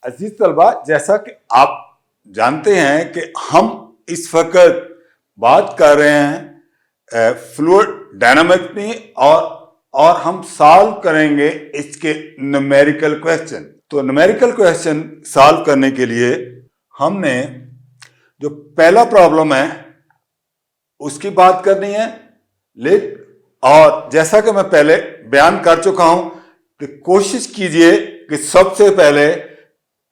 अजीज तलबा, जैसा कि आप जानते हैं कि हम इस वक्त बात कर रहे हैं फ्लूइड डायनामिक्स में और हम सॉल्व करेंगे इसके न्यूमेरिकल क्वेश्चन। तो न्यूमेरिकल क्वेश्चन सॉल्व करने के लिए हमने जो पहला प्रॉब्लम है उसकी बात करनी है। और जैसा कि मैं पहले बयान कर चुका हूं कि कोशिश कीजिए कि सबसे पहले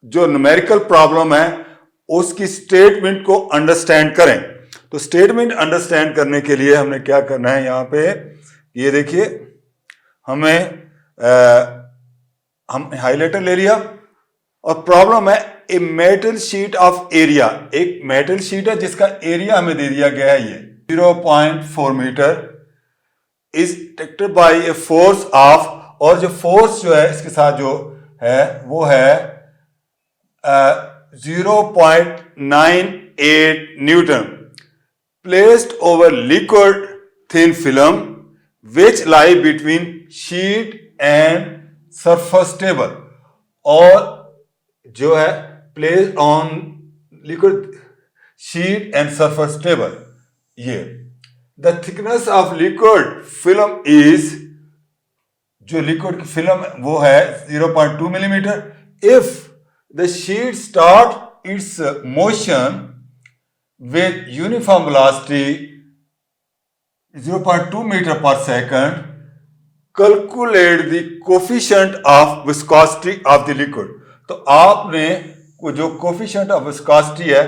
जो न्यूमेरिकल प्रॉब्लम है उसकी स्टेटमेंट को अंडरस्टैंड करें। तो स्टेटमेंट अंडरस्टैंड करने के लिए हमने क्या करना है, यहां पे ये देखिए, हमने हाइलाइटर ले लिया और प्रॉब्लम है ए मेटल शीट ऑफ एरिया। एक मेटल शीट है जिसका एरिया हमें दे दिया गया है, ये 0.4 metre is detected by a force of, और जो फोर्स जो है इसके साथ जो है वो है 0.98 newton, placed over liquid thin film which lie between sheet and surface table, और जो है placed on liquid sheet and surface table. ये the thickness of liquid film is, जो लिक्विड की फिल्म वो है 0.2 millimetre. If the sheet start its motion with uniform velocity 0.2 meter per second, calculate the coefficient of viscosity of the liquid। तो आपने जो coefficient of viscosity है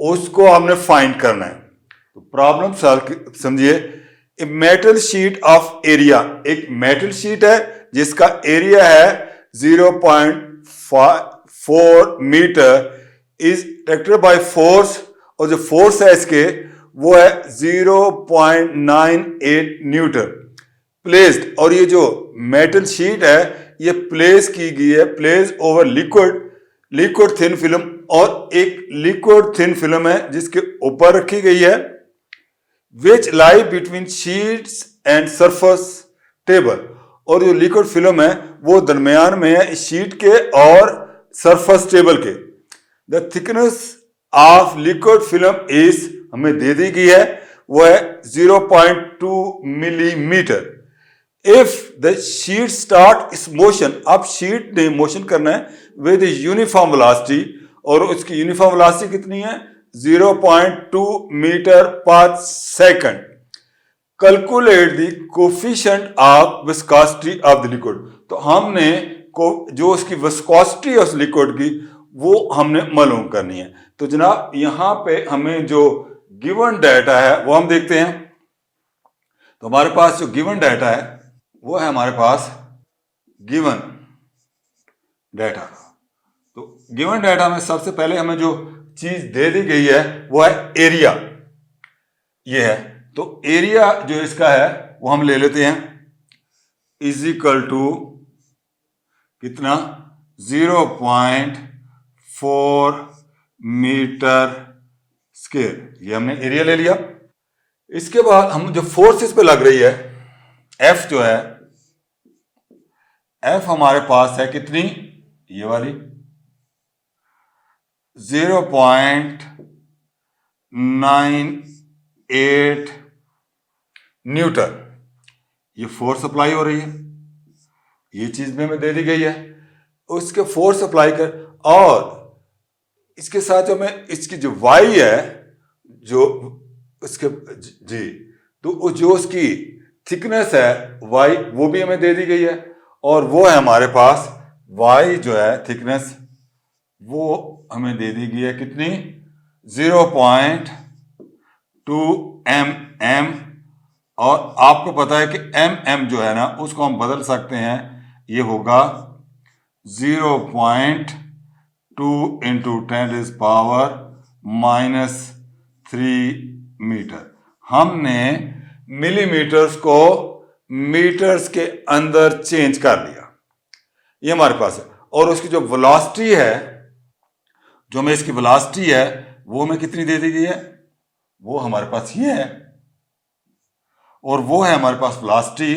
उसको हमने फाइंड करना है। तो प्रॉब्लम सॉल्व समझिए। A metal sheet of area, एक मेटल शीट है जिसका एरिया है 0.4 metre is detected by force, और जो फोर्स है इसके वो है 0.98 न्यूटन प्लेस्ड, और ये जो मेटल शीट है ये प्लेस की गई है, place over liquid thin film, और एक लिक्विड थिन फिल्म है जिसके ऊपर रखी गई है, which lie between sheets and surface table, और जो लिक्विड फिल्म है वो दरमियान में है शीट के और सरफेस टेबल के। The thickness of liquid film is, हमें दे दी गई है, वो है 0.2 millimetre. If the sheet start इस मोशन, अब शीट ने मोशन करना है विद यूनिफॉर्म वेलोसिटी, और उसकी यूनिफॉर्म वेलोसिटी कितनी है 0.2 मीटर पर second. Calculate the coefficient of viscosity of the liquid. तो हमने जो उसकी विस्कोसिटी है उस लिक्विड की वो हमने मालूम करनी है। तो जनाब यहां पे हमें जो गिवन डाटा है वो हम देखते हैं। तो हमारे पास जो गिवन डाटा है वो है हमारे पास गिवन डाटा। तो गिवन डाटा में सबसे पहले हमें जो चीज दे दी गई है वो है एरिया, ये है। तो एरिया जो इसका है वो हम ले लेते हैं, इज इक्वल टू कितना 0.4 मीटर स्क्वायर, ये हमने एरिया ले लिया। इसके बाद हम जो फोर्स इस पे लग रही है एफ जो है, एफ हमारे पास है कितनी, ये वाली 0.98 न्यूटन, ये फोर्स अप्लाई हो रही है, ये चीज में हमें दे दी गई है। उसके फोर्स अप्लाई कर, और इसके साथ जो हमें इसकी जो वाई है जो उसके जी, तो जो उसकी थिकनेस है वाई वो भी हमें दे दी गई है, और वो है हमारे पास वाई जो है थिकनेस वो हमें दे दी गई है कितनी 0.2 mm, और आपको पता है कि mm जो है ना उसको हम बदल सकते हैं, ये होगा 0.2 इंटू 10⁻³ मीटर। हमने मिलीमीटर्स को मीटर्स के अंदर चेंज कर लिया, ये हमारे पास है। और उसकी जो वेलोसिटी है, जो हमें इसकी वेलोसिटी है वो हमें कितनी दे दी गई है, वो हमारे पास ये है, और वो है हमारे पास वेलोसिटी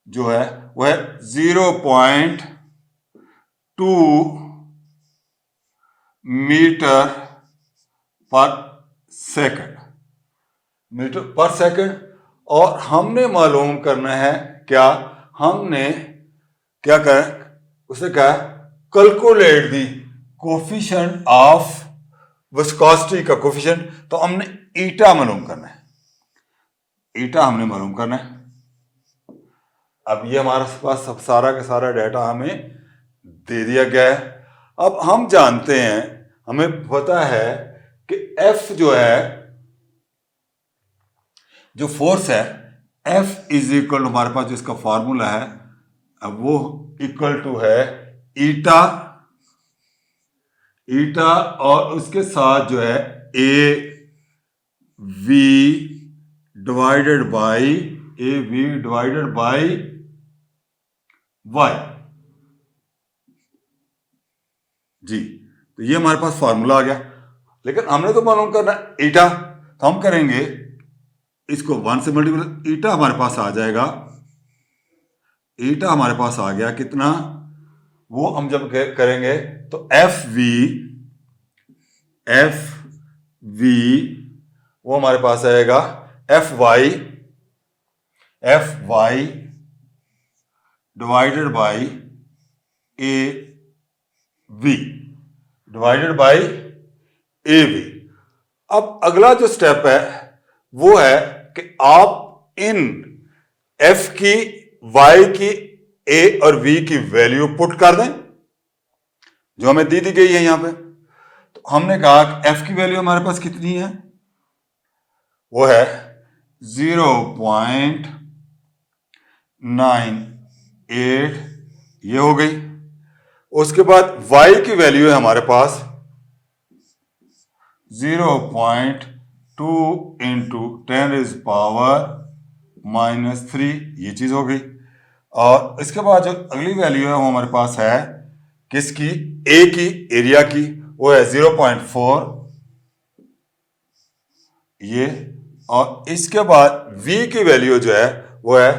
जो है वो है 0.2 मीटर पर सेकंड, मीटर पर सेकंड। और हमने मालूम करना है क्या, हमने क्या करें, उसे क्या calculate the coefficient of viscosity का कोफिशिएंट। तो हमने ईटा मालूम करना है, ईटा हमने मालूम करना है। अब ये हमारे पास सब सारा का सारा डाटा हमें दे दिया गया है। अब हम जानते हैं, हमें पता है कि F जो है, जो फोर्स है F इज इक्वल टू, हमारे पास जो इसका फॉर्मूला है अब वो इक्वल टू है ईटा, ईटा और उसके साथ जो है A V divided by Y G. तो ये हमारे पास फॉर्मूला आ गया। लेकिन हमने तो मालूम करना ईटा, तो हम करेंगे इसको 1 से मल्टीप्लाई, ईटा हमारे पास आ जाएगा, ईटा हमारे पास आ गया कितना, वो हम जब करेंगे तो एफ वी वो हमारे पास आएगा F Y divided by A V divided by A V. अब अगला जो स्टेप है वो है कि आप इन एफ की, वाई की, ए और वी की वैल्यू पुट कर दें जो हमें दी गई है यहां पे। तो हमने कहा कि एफ की वैल्यू हमारे पास कितनी है, वो है 0.98, ये हो गई। उसके बाद y की वैल्यू है हमारे पास 0.2 इंटू 10⁻³ ये चीज हो गई। और इसके बाद जो अगली वैल्यू है वो हमारे पास है किसकी, ए की, एरिया की, वो है 0.4 ये। और इसके बाद v की वैल्यू जो है वो है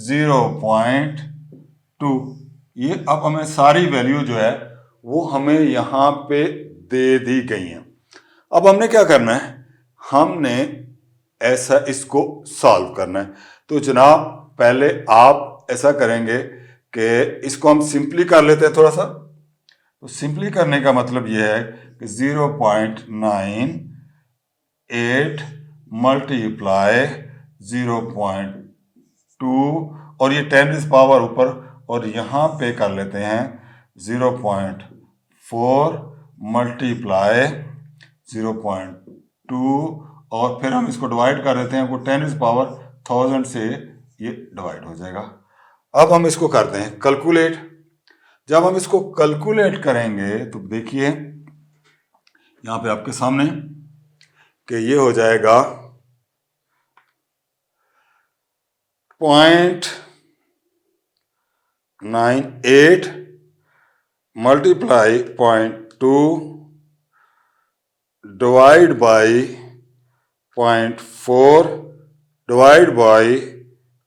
0.2 ये। अब हमें सारी वैल्यू जो है वो हमें यहां पे दे दी गई हैं। अब हमने क्या करना है, हमने ऐसा इसको सॉल्व करना है। तो जनाब पहले आप ऐसा करेंगे कि इसको हम सिंपली कर लेते हैं थोड़ा सा। तो सिंपली करने का मतलब यह है कि 0.98 मल्टीप्लाई 0.2 और ये 10⁻³ ऊपर, और यहां पे कर लेते हैं 0.4 मल्टीप्लाई 0.2 और फिर हम इसको डिवाइड कर देते हैं, वो 10⁻1000 से ये डिवाइड हो जाएगा। अब हम इसको करते हैं कैलकुलेट। जब हम इसको कैलकुलेट करेंगे तो देखिए यहां पे आपके सामने कि ये हो जाएगा 0.98 multiply 0.2 divide by 0.4 divide by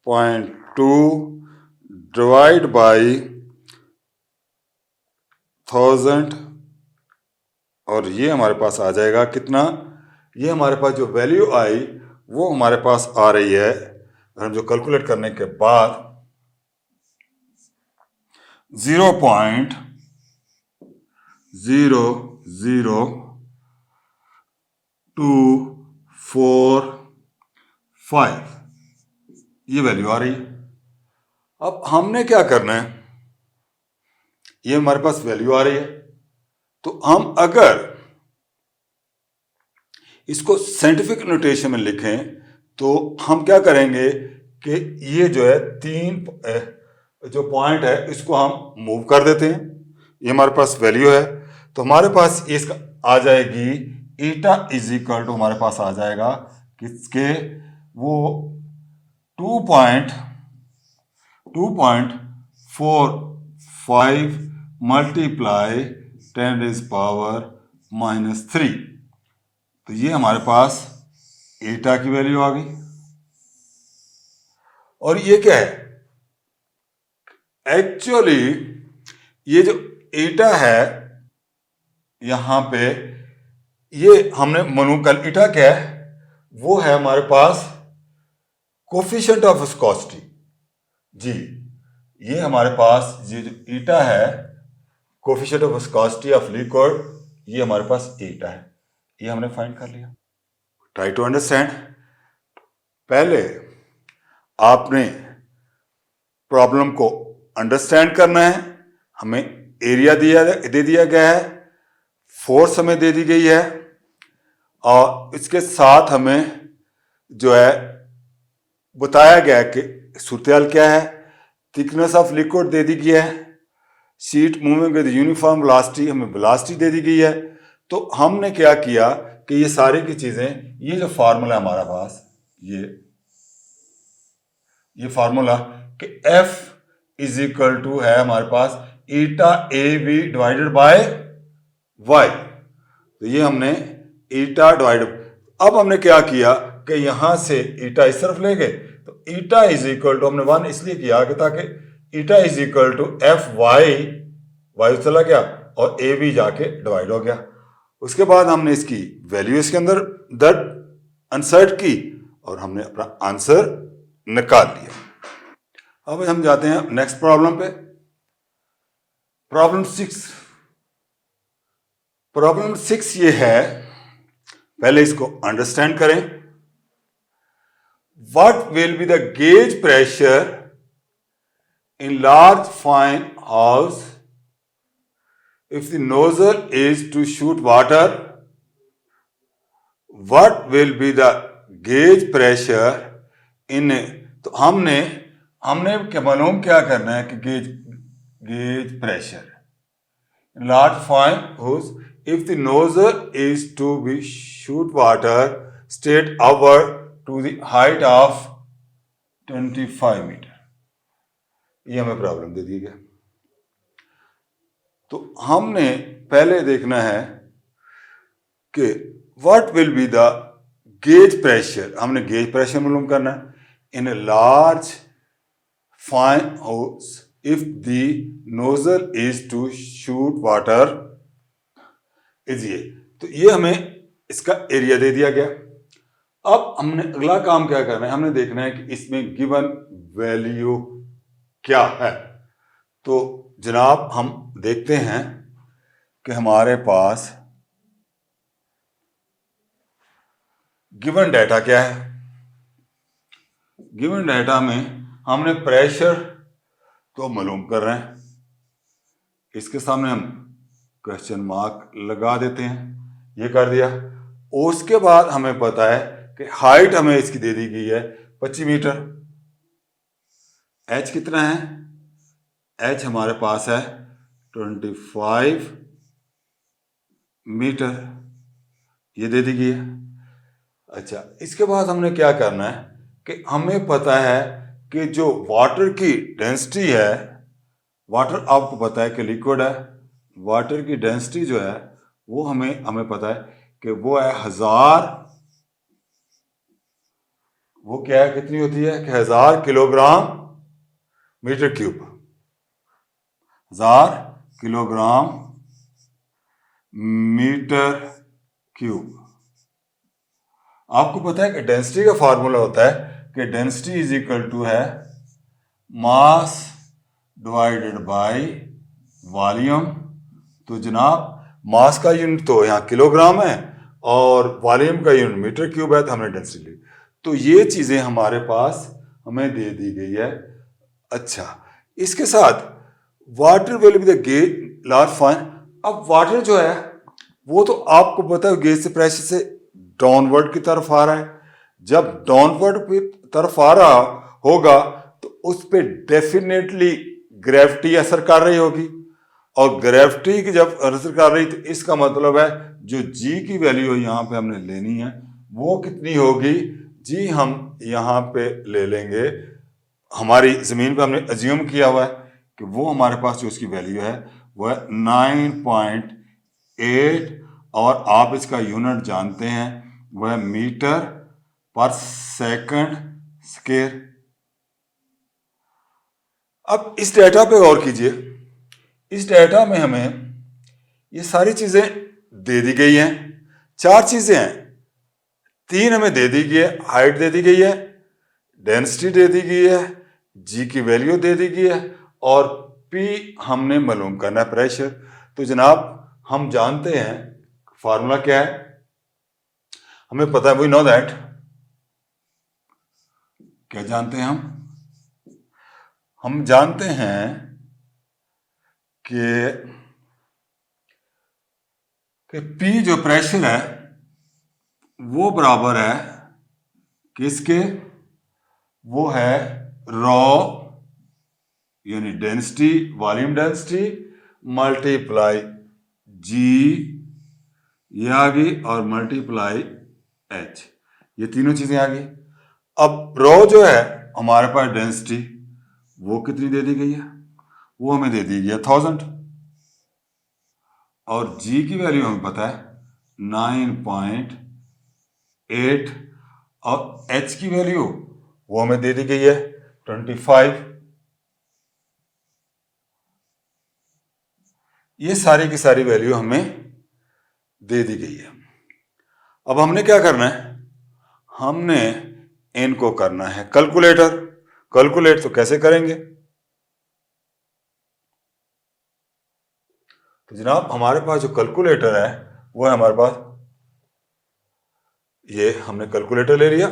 0.2 divide by 1000, और ये हमारे पास आ जाएगा कितना, ये हमारे पास जो वैल्यू आई वो हमारे पास आ रही है, हम जो कैलकुलेट करने के बाद 0.00245 ये वैल्यू आ रही है। अब हमने क्या करना है, ये हमारे पास वैल्यू आ रही है, तो हम अगर इसको साइंटिफिक नोटेशन में लिखें तो हम क्या करेंगे कि ये जो है तीन जो पॉइंट है इसको हम मूव कर देते हैं, ये हमारे पास वैल्यू है। तो हमारे पास इसका आ जाएगी ईटा इज इक्वल टू, हमारे पास आ जाएगा किसके, वो 2.45 मल्टीप्लाई 10⁻³ तो ये हमारे पास ईटा की वैल्यू आ गई। और ये क्या है, एक्चुअली ये जो ईटा है यहाँ पे ये हमने मालूम कर, ईटा क्या है, वो है हमारे पास कोफिशिएंट ऑफ विस्कोसिटी। जी, ये हमारे पास ये जो ईटा है, coefficient of viscosity of liquid, ये हमारे पास ईटा है, ये हमने फाइंड कर लिया। Try to understand. पहले आपने प्रॉब्लम को अंडरस्टैंड करना है। हमें एरिया दे दिया गया है, फोर्स हमें दे दी गई है, और इसके साथ हमें जो है बताया गया है कि सूत्रताल क्या है, थिकनेस ऑफ लिक्विड दे दी गई है, sheet moving with uniform velocity, हमें वेलोसिटी दे दी गई है। तो हमने क्या किया कि ये सारी की चीजें, ये जो फार्मूला है हमारा पास, ये फार्मूला कि F इज इक्वल टू है हमारे पास eta A B divided by Y. तो ये हमने ईटा डिवाइड, अब हमने क्या किया कि यहां से ईटा इस तरफ ले गए, तो ईटा इज इक्वल टू, हमने 1 इसलिए किया कि ताकि eta is equal to F Y, Y चला गया और ए बी जाके डिवाइड हो गया। उसके बाद हमने इसकी वैल्यू इसके अंदर दर इंसर्ट की और हमने अपना आंसर निकाल लिया। अब हम जाते हैं नेक्स्ट प्रॉब्लम पे। प्रॉब्लम 6। प्रॉब्लम 6 ये है, पहले इसको अंडरस्टैंड करें। What will be the gauge pressure in large fine house if the nozzle is to shoot water? What will be the gauge pressure in, तो हमने क्या मालूम क्या करना है कि gauge pressure large fine house if the nozzle is to be shoot water straight upward to the height of 25 metre. ये हमें प्रॉब्लम दे दी गई। तो हमने पहले देखना है कि what will be the gauge pressure, हमने गेज प्रेशर मालूम करना है in a large fine house if the nozzle is to shoot water is ये। तो ये हमें इसका एरिया दे दिया गया। अब हमने अगला काम क्या करना है, हमने देखना है कि इसमें गिवन वैल्यू क्या है। तो जनाब हम देखते हैं कि हमारे पास गिवन डाटा क्या है। गिवन डाटा में हमने प्रेशर तो मालूम कर रहे हैं, इसके सामने हम क्वेश्चन मार्क लगा देते हैं, ये कर दिया। उसके बाद हमें पता है कि हाइट हमें इसकी दे दी गई है 25 मीटर। एच कितना है, एच हमारे पास है 25 मीटर, ये दे दी गई है। अच्छा, इसके बाद हमने क्या करना है कि हमें पता है कि जो वाटर की डेंसिटी है, वाटर आपको पता है कि लिक्विड है, वाटर की डेंसिटी जो है वो हमें पता है कि वो है 1000, वो क्या है, कितनी होती है कि 1000 kilogram metre cube, 1000 kilogram metre cube. आपको पता है कि डेंसिटी का फार्मूला होता है कि डेंसिटी इज इक्वल टू है मास डिवाइडेड बाय वॉल्यूम। तो जनाब मास का यूनिट तो यहाँ किलोग्राम है और वॉल्यूम का यूनिट मीटर क्यूब है, तो हमने डेंसिटी ली। तो ये चीजें हमारे पास हमें दे दी गई है। अच्छा, इसके साथ water will be the gauge large fine. अब वाटर जो है वो तो आपको पता है गेज से प्रेशर से डाउनवर्ड की तरफ आ रहा है। जब डाउनवर्ड की तरफ आ रहा होगा तो उस पर डेफिनेटली ग्रेविटी असर कर रही होगी, और ग्रेविटी की जब असर कर रही तो इसका मतलब है जो जी की वैल्यू यहाँ पे हमने लेनी है वो कितनी होगी। जी हम यहाँ पे ले लेंगे, हमारी ज़मीन पे हमने अज्यूम किया हुआ है कि वो हमारे पास जो उसकी वैल्यू है वो है 9.8, और आप इसका यूनिट जानते हैं वो है मीटर पर सेकंड स्क्वायर। अब इस डेटा पे गौर कीजिए। इस डेटा में हमें ये सारी चीज़ें दे दी गई हैं, 4 चीजें हैं, 3 हमें दे दी गई है, हाइट दे दी गई है, डेंसिटी दे दी गई है, जी की वैल्यू दे दी गई है और पी हमने मालूम करना है प्रेशर। तो जनाब हम जानते हैं फार्मूला क्या है, हमें पता है, वी नो दैट, क्या जानते हैं हम जानते हैं कि पी जो प्रेशर है वो बराबर है किसके, वो है रॉ यानी डेंसिटी, वॉल्यूम डेंसिटी मल्टीप्लाई जी, ये आ गई, और मल्टीप्लाई एच, ये तीनों चीजें आ गई। अब रॉ जो है हमारे पास डेंसिटी वो कितनी दे दी गई है, वो हमें दे दी गई है 1000, और जी की वैल्यू हमें पता है 9.8, और एच की वैल्यू वो हमें दे दी गई है 25। ये सारी की सारी वैल्यू हमें दे दी गई है। अब हमने क्या करना है, हमने इनको करना है कैलकुलेटर। कैलकुलेट तो कैसे करेंगे, तो जनाब हमारे पास जो कैलकुलेटर है वो है हमारे पास, ये हमने कैलकुलेटर ले लिया,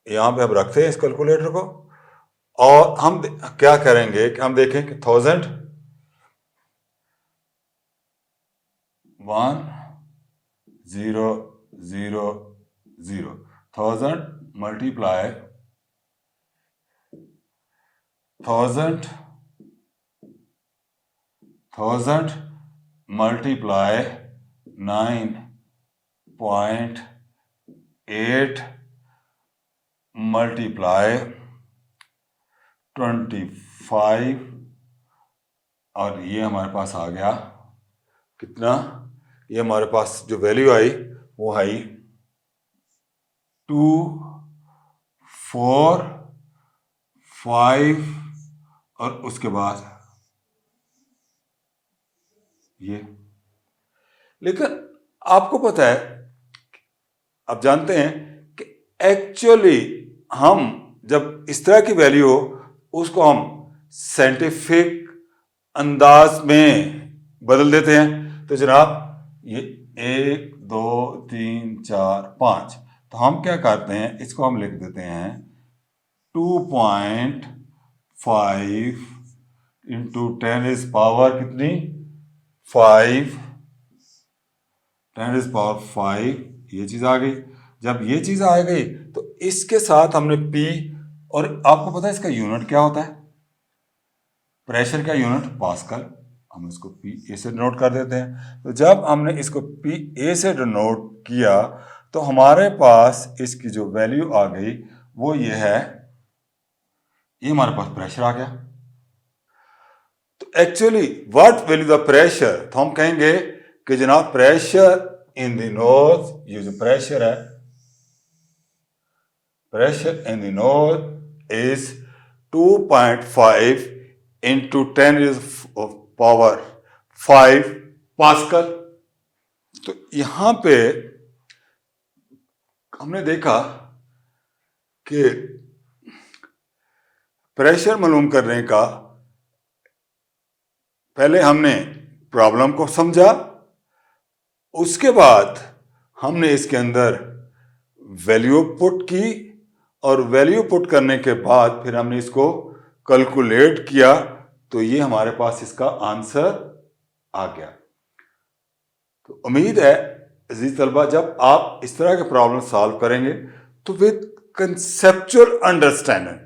यहां पे हम रखते हैं इस कैलकुलेटर को, और हम क्या करेंगे कि हम देखें कि 1000 1 0 0 0 1000 मल्टीप्लाई 1000 मल्टीप्लाई 9.8 मल्टीप्लाई 25, और ये हमारे पास आ गया कितना, ये हमारे पास जो वैल्यू आई वो आई 2 4 5, और उसके बाद ये। लेकिन आपको पता है, आप जानते हैं कि एक्चुअली हम जब इस तरह की वैल्यू हो उसको हम साइंटिफिक अंदाज में बदल देते हैं। तो जनाब ये 1 2 3 4 5, तो हम क्या करते हैं, इसको हम लिख देते हैं 2.5 इंटू 10 पावर कितनी 5, 10⁵, ये चीज आ गई। जब ये चीज आ गई तो इसके साथ हमने पी, और आपको पता है इसका यूनिट क्या होता है, प्रेशर का यूनिट पास्कल, हम इसको पी ए से नोट कर देते हैं। तो जब हमने इसको पी ए से नोट किया तो हमारे पास इसकी जो वैल्यू आ गई वो ये है, ये हमारे पास प्रेशर आ गया। तो actually what will the pressure, तो हम कहेंगे कि जनाब प्रेशर इन द नोज, ये जो प्रेशर है, pressure in the nose is 2.5 into 10⁵ pascal. तो यहां पे हमने देखा कि प्रेशर मालूम करने का पहले हमने प्रॉब्लम को समझा, उसके बाद हमने इसके अंदर वैल्यू पुट की, और वैल्यू पुट करने के बाद फिर हमने इसको कैलकुलेट किया, तो ये हमारे पास इसका आंसर आ गया। तो उम्मीद है अजीज तलबा जब आप इस तरह के प्रॉब्लम सॉल्व करेंगे तो with conceptual understanding,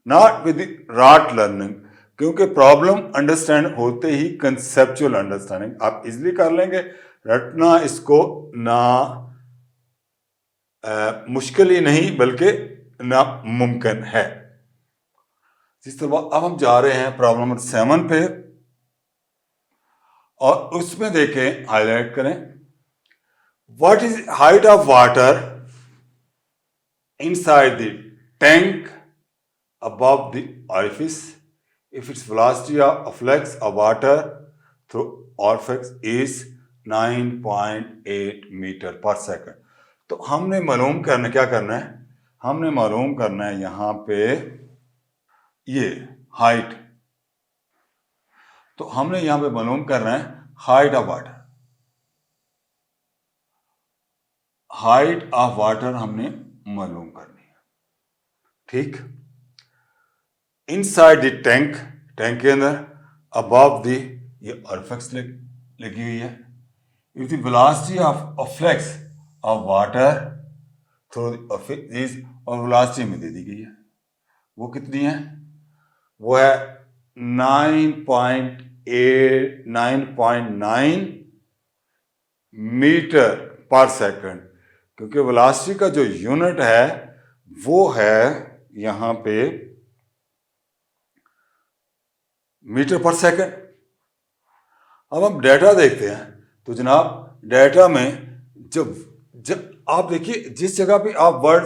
not with rote learning, क्योंकि प्रॉब्लम अंडरस्टैंड होते ही कंसेप्चुअल अंडरस्टैंडिंग आप इजीली कर लेंगे। रटना इसको ना मुश्किल ही नहीं बल्कि नामुमकिन है। इस तरह अब हम जा रहे हैं प्रॉब्लम नंबर 7 पे, और उसमें देखें, हाईलाइट करें, what is height of water inside the tank above the orifice if its velocity of flux of water through orifice is 9.8 metre पर सेकंड। तो हमने मालूम करना, क्या करना है, हमने मालूम करना है यहां पे ये हाइट। तो हमने यहां पे मालूम करना है height of water. Height of water हमने मालूम करनी है, ठीक। इनसाइड द टैंक, टैंक के अंदर अबव द, ये ऑरिफिस लगी हुई है। If the velocity of flux of water through orifice, और वेलोसिटी में दे दी गई है, वो कितनी है, वो है 9.9 मीटर पर सेकंड, क्योंकि वेलोसिटी का जो यूनिट है वो है यहां पे मीटर पर सेकंड। अब हम डेटा देखते हैं, तो जनाब डेटा में जब आप देखिए, जिस जगह पे आप वर्ड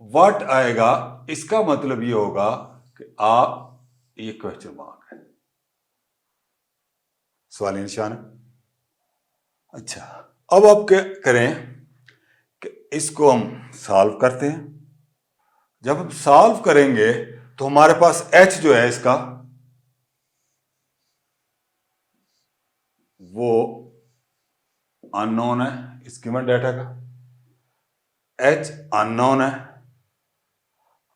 व्हाट आएगा, इसका मतलब ये होगा कि आप, ये क्वेश्चन मार्क है, सवाल निशान है। अच्छा, अब आप क्या करें कि इसको हम सॉल्व करते हैं। जब हम सॉल्व करेंगे तो हमारे पास h जो है इसका, वो अननोन है इस गिवन डेटा का, h अननोन है।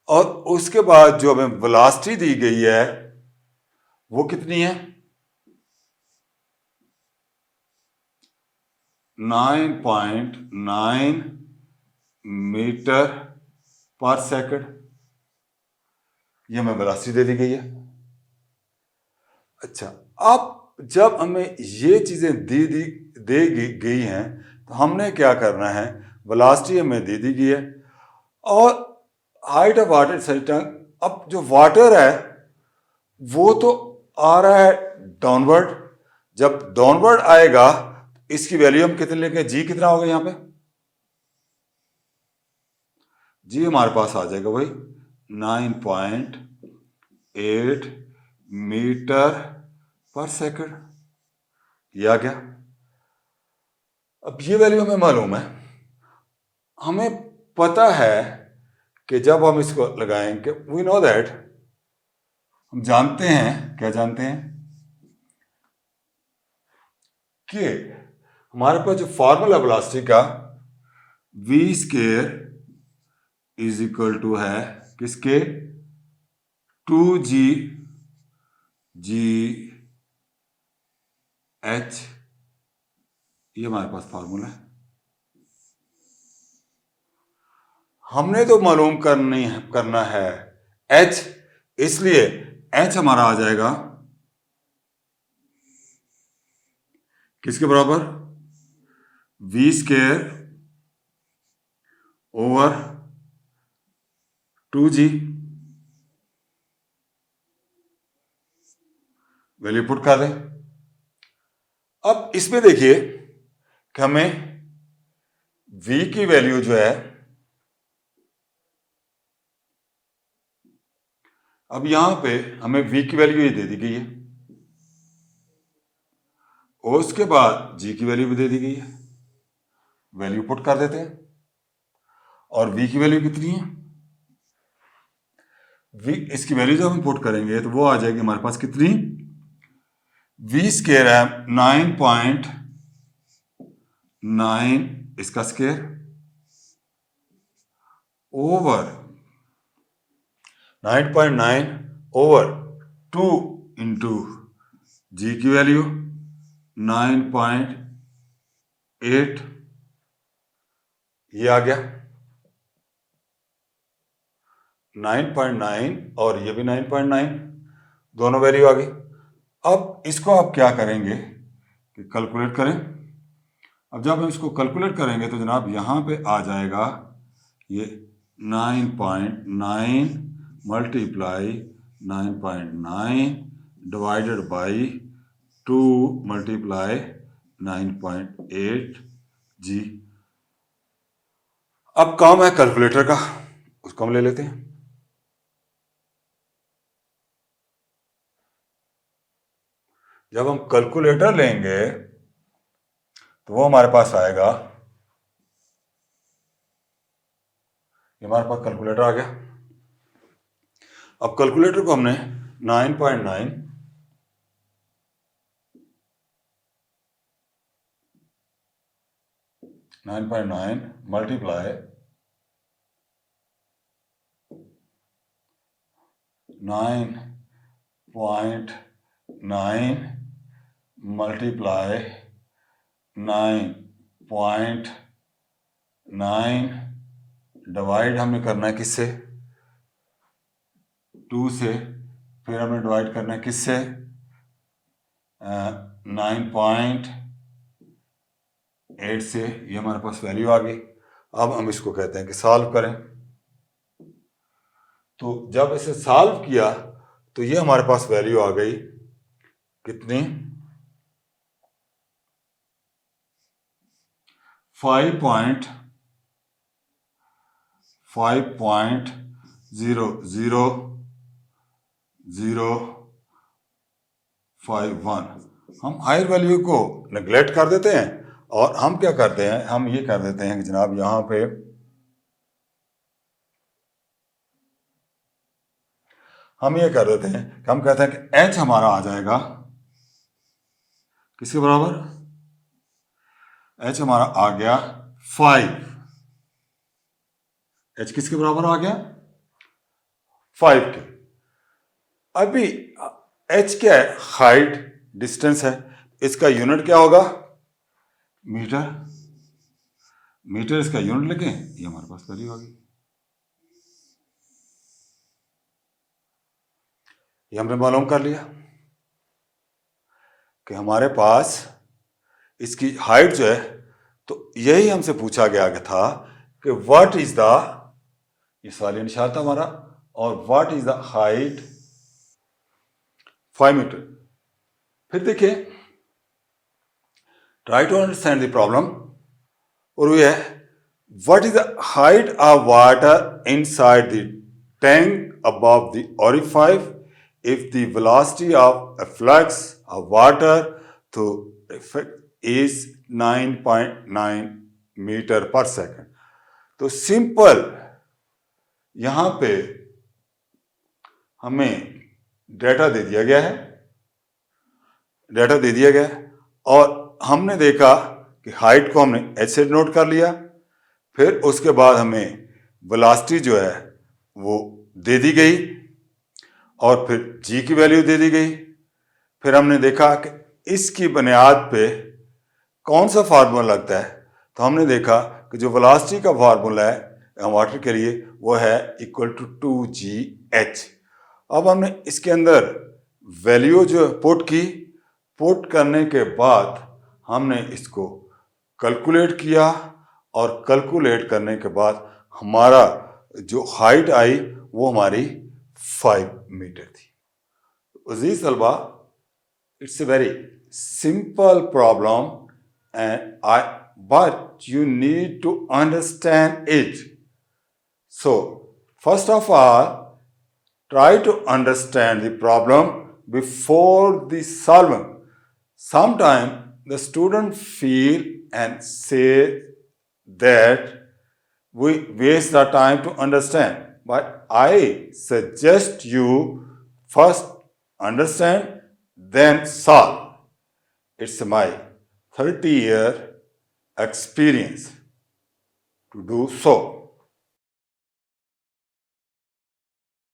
और उसके बाद जो हमें वेलोसिटी दी गई है वो कितनी है, 9.9 मीटर पर सेकंड, ये हमें वेलोसिटी दे दी गई है। अच्छा, अब जब हमें ये चीजें दे गई हैं, तो हमने क्या करना है, वेलोसिटी हमें दे दी गई है और हाइट ऑफ वाटर सिस्टम। अब जो वाटर है वो तो आ रहा है डाउनवर्ड, जब डाउनवर्ड आएगा इसकी वैल्यू हम कितने लेंगे, जी कितना होगा यहां पे, जी हमारे पास आ जाएगा भाई 9.8 मीटर पर सेकंड, ये आ गया। अब ये वैल्यू हमें मालूम है, हमें पता है कि जब हम इसको लगाएंगे, वी नो दैट, हम जानते हैं, क्या जानते हैं कि हमारे पास जो फॉर्मूला वेलोसिटी का, v square is equal to है किसके, 2g g h, ये हमारे पास फॉर्मूला है। हमने तो मालूम करना है h, इसलिए h हमारा आ जाएगा किसके बराबर, v square over 2g, value put कर दें। अब इसमें देखिए कि हमें v की वैल्यू जो है, अब यहां पे हमें v की वैल्यू ये दे दी गई है और उसके बाद g की वैल्यू भी दे दी गई है, वैल्यू पुट कर देते हैं। और v की वैल्यू कितनी है, v, इसकी वैल्यू जब हम पुट करेंगे तो वो आ जाएगी हमारे पास कितनी, v स्क्वायर है 9.9 इसका स्क्वायर ओवर 9.9 ओवर 2 इंटू जी की वैल्यू 9.8, ये आ गया 9.9 और ये भी 9.9, दोनों वैल्यू आ गई। अब इसको आप क्या करेंगे कि कैलकुलेट करें। अब जब हम इसको कैलकुलेट करेंगे तो जनाब यहाँ पे आ जाएगा ये 9.9 मल्टीप्लाई 9.9 डिवाइडेड बाई 2 मल्टीप्लाई 9.8 जी। अब काम है कैलकुलेटर का, उसको हम ले लेते हैं। जब हम कैलकुलेटर लेंगे तो वो हमारे पास आएगा, ये हमारे पास कैलकुलेटर आ गया। अब कैलकुलेटर को हमने 9.9 मल्टीप्लाई 9.9 मल्टीप्लाई 9.9 डिवाइड हमने करना है किससे, 2 से, फिर हमने डिवाइड करना है किससे, 9.8 से। ये हमारे पास वैल्यू आ गई। अब हम इसको कहते हैं कि सॉल्व करें। तो जब इसे सॉल्व किया तो ये हमारे पास वैल्यू आ गई कितनी, 5.00051। हम हायर वैल्यू को नेग्लेक्ट कर देते हैं और हम क्या करते हैं, हम ये कर देते हैं कि जनाब यहां पे हम ये कर देते हैं कि हम कहते हैं कि h हमारा आ जाएगा किसके बराबर, h हमारा आ गया 5। h किसके बराबर आ गया, 5 के। अभी h क्या है, हाइट, डिस्टेंस है, इसका यूनिट क्या होगा, मीटर। मीटर इसका यूनिट लिखें, ये हमारे पास वैल्यू आ गई। ये हमने मालूम कर लिया कि हमारे पास इसकी हाइट जो है, तो यही हमसे पूछा गया था कि व्हाट इज द, ये सवालिया निशान था हमारा, और what is the height, 5 metre. फिर देखिए, try to understand the problem, और वो है what is the height of water inside the tank above the orifice if the velocity of a flux of water through is 9.9 metre पर second. तो simple यहां पे हमें डेटा दे दिया गया है, डेटा दे दिया गया है, और हमने देखा कि हाइट को हमने h से नोट कर लिया, फिर उसके बाद हमें वेलोसिटी जो है वो दे दी गई, और फिर g की वैल्यू दे दी गई। फिर हमने देखा कि इसकी बुनियाद पे कौन सा फार्मूला लगता है, तो हमने देखा कि जो वेलोसिटी का फार्मूला है वाटर के लिए वो है इक्वल टू 2gh। अब हमने इसके अंदर वैल्यू जो पुट की, पुट करने के बाद हमने इसको कैलकुलेट किया, और कैलकुलेट करने के बाद हमारा जो हाइट आई वो हमारी 5 मीटर थी। अजीज तलबा, it's a very simple problem, but you need to understand it. So first of all, try to understand the problem before the solving. Sometimes the student feel and say that we waste the time to understand, but I suggest you first understand, then solve. It's my 30-year experience to do so.